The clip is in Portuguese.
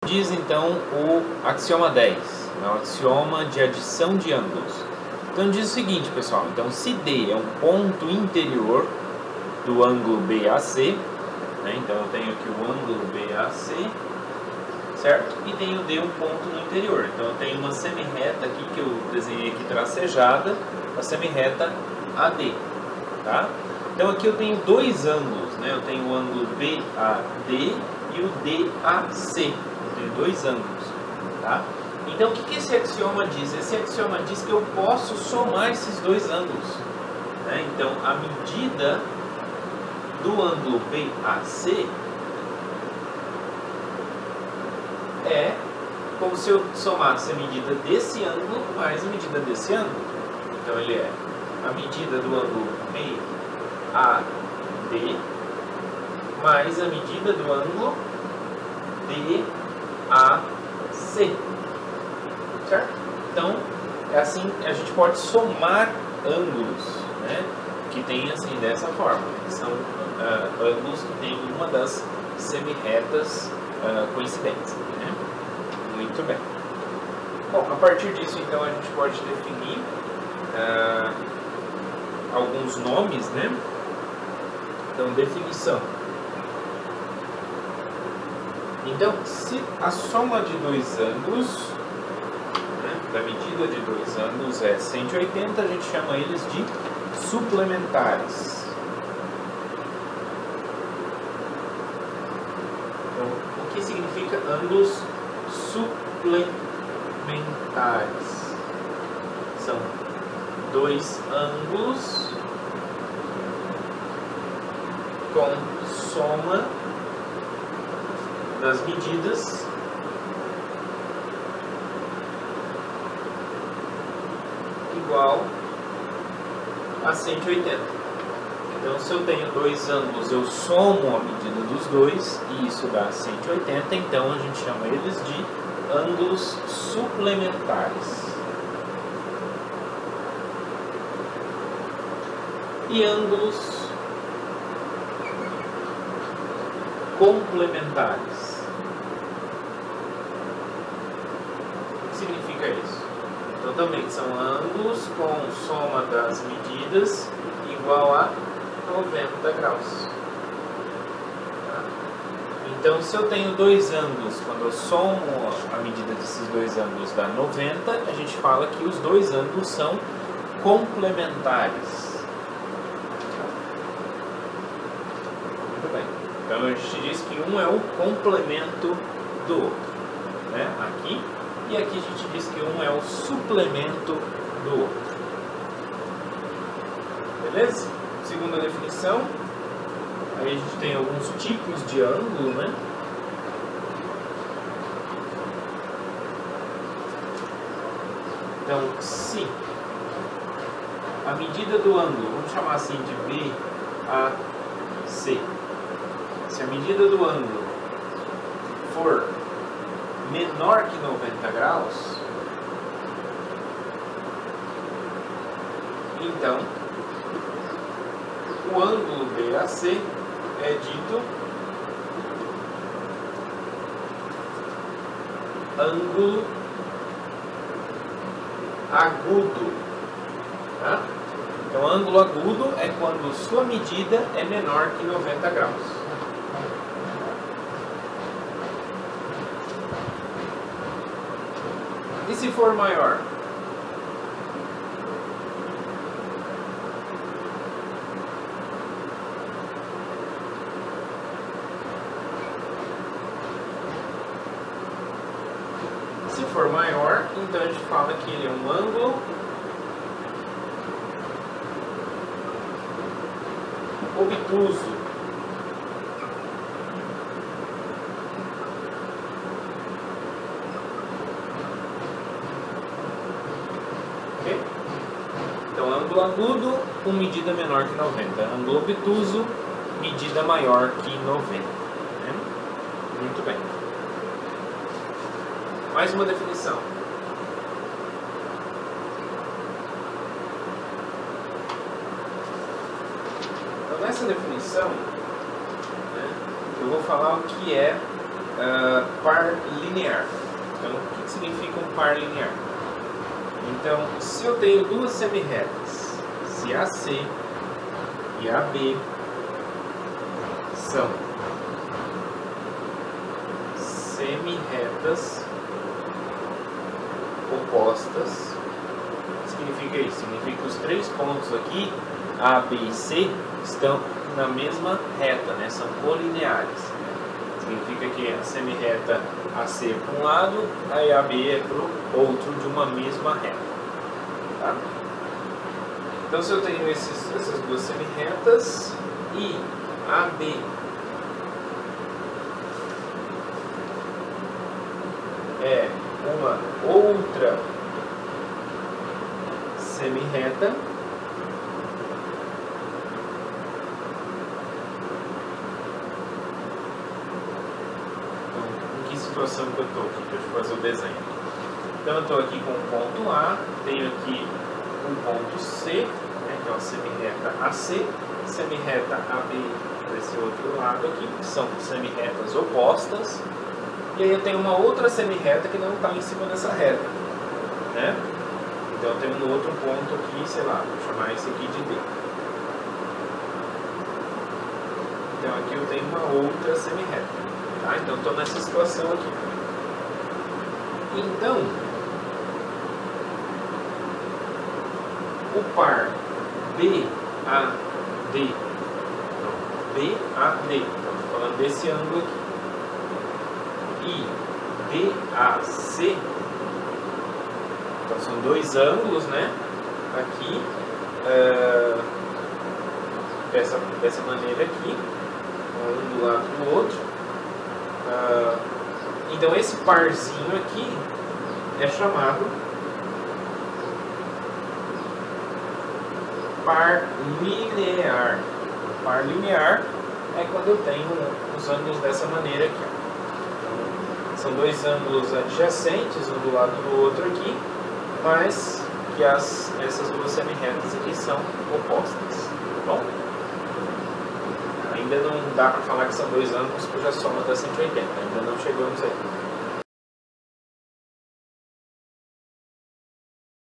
Diz então o axioma 10, né, o axioma de adição de ângulos. Então diz o seguinte, pessoal, então se D é um ponto interior do ângulo BAC, né, então eu tenho aqui o ângulo BAC, certo? E tenho D um ponto no interior, então eu tenho uma semirreta aqui que eu desenhei aqui tracejada, a semirreta AD, tá? Então aqui eu tenho dois ângulos, né, eu tenho o ângulo BAD e o DAC. Tem dois ângulos, tá? Então o que esse axioma diz? Esse axioma diz que eu posso somar esses dois ângulos, né? Então a medida do ângulo BAC é como se eu somasse a medida desse ângulo mais a medida desse ângulo. Então ele é a medida do ângulo BAD mais a medida do ângulo DAC, certo? Então, é assim, a gente pode somar ângulos, né, que tem assim, dessa forma. São ângulos que têm uma das semirretas coincidentes, né? Muito bem. Bom, a partir disso, então, a gente pode definir alguns nomes, né? Então, definição. Então, se a soma de dois ângulos, né, da medida de dois ângulos é 180, a gente chama eles de suplementares. Então, o que significa ângulos suplementares? São dois ângulos com soma das medidas igual a 180. Então, se eu tenho dois ângulos, eu somo a medida dos dois e isso dá 180, então a gente chama eles de ângulos suplementares. E ângulos complementares. O que significa isso? Então também são ângulos com soma das medidas igual a 90 graus. Tá? Então se eu tenho dois ângulos, quando eu somo a medida desses dois ângulos dá 90, a gente fala que os dois ângulos são complementares. Muito bem. Então a gente diz que um é o complemento do outro, né? Aqui, e aqui a gente diz que um é o suplemento do outro. Beleza? Segunda definição. Aí a gente tem alguns tipos de ângulo, né? Então, se a medida do ângulo, vamos chamar assim de BAC, se a medida do ângulo for menor que 90 graus, então o ângulo BAC é dito ângulo agudo. Tá? Então, ângulo agudo é quando sua medida é menor que 90 graus. E se for maior? Se for maior, então a gente fala que ele é um ângulo obtuso. Ok? Então, ângulo agudo com medida menor que 90. Ângulo obtuso, medida maior que 90. Né? Muito bem. Mais uma definição. Então, nessa definição, né, eu vou falar o que é par linear. Então, o que significa um par linear? Então, se eu tenho duas semirretas, se AC e AB são semirretas opostas, o que significa isso? Significa que os três pontos aqui, A, B e C, estão na mesma reta, né? São colineares. Significa que a semirreta AC é para um lado, a AB é para o outro de uma mesma reta. Tá? Então, se eu tenho essas duas semirretas e AB é uma outra semirreta, situação que eu estou aqui, deixa eu fazer o desenho. Então eu estou aqui com o ponto A, tenho aqui o ponto C, né, que é uma semirreta AC, semirreta AB desse outro lado aqui, que são semirretas opostas, e aí eu tenho uma outra semirreta que não está em cima dessa reta, né? Então eu tenho um outro ponto aqui, sei lá, vou chamar esse aqui de D. Então aqui eu tenho uma outra semirreta. Tá? Então, estou nessa situação aqui. Então, o par BAD, estamos falando desse ângulo aqui, e BAC, então são dois ângulos, né? Aqui, dessa maneira aqui, um do lado do outro. Então esse parzinho aqui é chamado par linear. Par linear é quando eu tenho os ângulos dessa maneira aqui. Então, são dois ângulos adjacentes, um do lado do outro aqui, mas que essas duas semirretas aqui são opostas. Tá bom? Ainda não dá para falar que são dois ângulos cuja soma dá 180, ainda não chegamos aí.